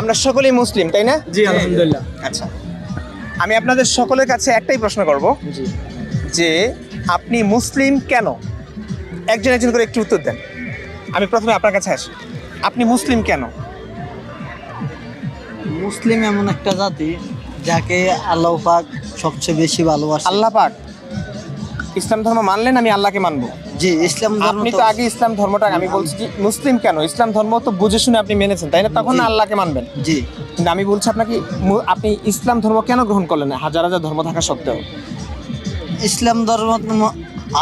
আমরা সকলেই মুসলিম, তাই না? জি আলহামদুলিল্লাহ। আচ্ছা, আমি আপনাদের সকলের কাছে একটাই প্রশ্ন করব জি। যে আপনি মুসলিম কেন? একজন একজন করে একটু উত্তর দেন। আমি প্রথমে আপনার কাছে আসি, আপনি মুসলিম কেন? মুসলিম এমন একটা জাতি যাকে আল্লাহ পাক সবচেয়ে বেশি ভালোবাসে। আল্লাহ পাক, ইসলাম ধর্ম মানলেন, আমি আল্লাহকে মানবো। জি, ইসলাম ধর্ম আপনি তো তো আগে ইসলাম ধর্মটা, আমি বলছি কি মুসলিম কেন? ইসলাম ধর্ম তো বুঝে শুনে আপনি মেনেছেন, তাই না? তখন জি। না আল্লাহকে মানবেন। জি, কিন্তু আমি বলছি আপনাকে, আপনি ইসলাম ধর্ম কেন গ্রহণ করলেন না হাজার হাজার ধর্ম থাকা সত্ত্বেও? ইসলাম ধর্ম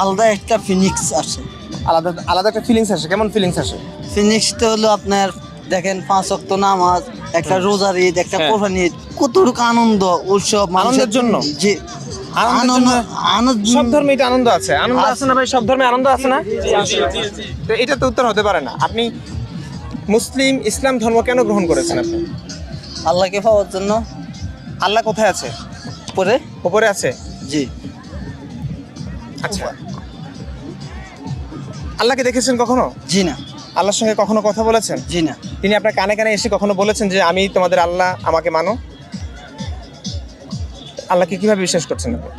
আলাদা একটা ফিনিক্স আছে। আলাদা আলাদা একটা ফিলিংস আসে। কেমন ফিলিংস আসে? ফিনিক্সটা হলো আপনার দেখেন 5 ওয়াক্ত নামাজ, একটা রোজার ঈদ, একটা হ্যাঁ। কোরবান ঈদ, কতটুকু আনন্দ উৎসব আনন্দের জন্য? জি, আনন্দের আনন্দ জন্য? আনন্দ সব ধর্মে এটা আনন্দ আছে, আনন্দ আছে। আছে না ভাই? সব ধর্মে আনন্দ আছে না? তো এটা তো উত্তর হতে পারে না। আপনি মুসলিম ইসলাম ধর্ম কেন গ্রহণ করেছেন আপনি? আল্লাহকে পাওয়ার জন্য। আল্লাহ কোথায় আছে? পরে উপরে আছে? জি, আচ্ছা, আল্লাহকে দেখেছেন কখনো? জি না, আল্লাহর সঙ্গে কখনো কথা বলেছেন? জি না। তিনি আপনার কানে কানে এসে কখনো বলেছেন যে আমি তোমাদের আল্লাহ, আমাকে মানো? আল্লাহকে কিভাবে বিশ্বাস করছেন আপনি?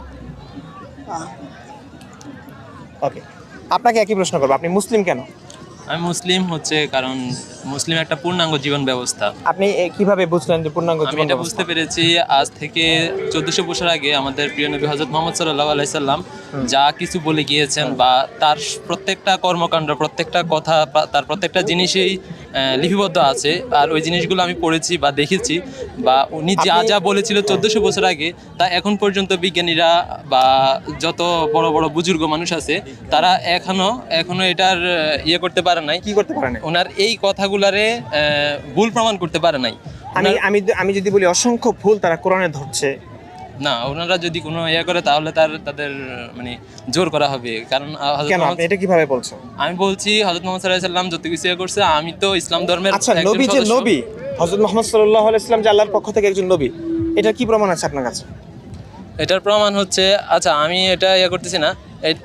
ওকে, আপনাকে একই প্রশ্ন করবো, আপনি মুসলিম কেন? আমি মুসলিম হচ্ছে কারণ মুসলিম একটা পূর্ণাঙ্গ জীবন ব্যবস্থা। আপনি কিভাবে বুঝলেন যে পূর্ণাঙ্গ আমি জীবন এটা ব্যবস্থা? বুঝতে পেরেছি আজ থেকে 1400 বছর আগে আমাদের প্রিয় নবী হযরত মুহাম্মদ সাল্লাল্লাহু আলাইহি সাল্লাম যা কিছু বলে গিয়েছেন বা তার প্রত্যেকটা কর্মকাণ্ড, প্রত্যেকটা কথা, তার প্রত্যেকটা জিনিসেই লিপিবদ্ধ আছে। আর ওই জিনিসগুলো আমি পড়েছি বা দেখেছি, বা উনি যা যা বলেছিল 1400 বছর আগে তা এখন পর্যন্ত বিজ্ঞানীরা বা যত বড় বড় বুজুর্গ মানুষ আছে তারা এখনো এটার ইয়ে করতে পারে নাই, কি করতে পারেন? ওনার এই কথাগুলারে ভুল প্রমাণ করতে পারে নাই। আমি আমি আমি যদি বলি অসংখ্য ভুল তারা কোরআনে ধরছে। না, ওনারা যদি কোনো ইয়ে করে তাহলে তাদের মানে জোর করা হবে। কারণ হযরত কেন আপনি মুহাম্মদ, এটা কিভাবে বলছেন? আমি বলছি হযরত মুহাম্মদ সাল্লাল্লাহু আলাইহি সাল্লাম যত কিছু ইয়ে করছে, আমি তো ইসলাম ধর্মের আচ্ছা, একজন নবী যে সদস্য। নবী হযরত মুহাম্মদ সাল্লাল্লাহু আলাইহি ওয়াসাল্লাম যে আল্লাহর পক্ষ থেকে একজন নবী, এটা কি প্রমাণ আছে আপনার কাছে? এটার প্রমাণ হচ্ছে, আচ্ছা আমি এটা ইয়ে করতেছি না।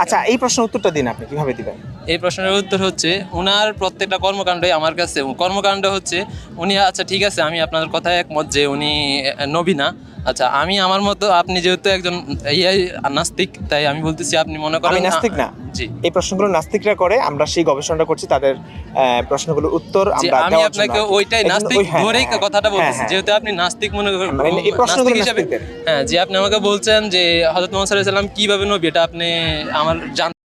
আচ্ছা, এই প্রশ্নের উত্তরটা দিন, আপনি কিভাবে দিবেন? এই প্রশ্নের উত্তর হচ্ছে ওনার প্রত্যেকটা কর্মকাণ্ডই আমার কাছে কর্মকাণ্ড হচ্ছে উনি, আচ্ছা ঠিক আছে আমি আপনার কথায় একমত যে উনি নবী না। আচ্ছা, আমি আমার মতো, আপনি যেহেতু একজন নাস্তিক, তাই আমি বলতেছি আপনি মনে করেন আমি নাস্তিক না। জি, এই প্রশ্নগুলো নাস্তিকরা করে, আমরা সেই গবেষণাটা করছি, তাদের প্রশ্নগুলোর উত্তর যে আমরা আমি দেওয়ার জন্য আপনাকে আর কি। ওইটাই এই জন্য নাস্তিক ধরেই কথাটা বলতেছি, যেহেতু আপনি নাস্তিক মনে করেন, মানে এই প্রশ্নগুলো নাস্তিক হিসেবে। নাস্তিকদের। হ্যাঁ, যে আপনি আমাকে বলছেন যে হযরত মুহাম্মদ সাল্লাল্লাহু আলাইহি সাল্লাম কিভাবে নবী, এটা আপনি আমার জানতে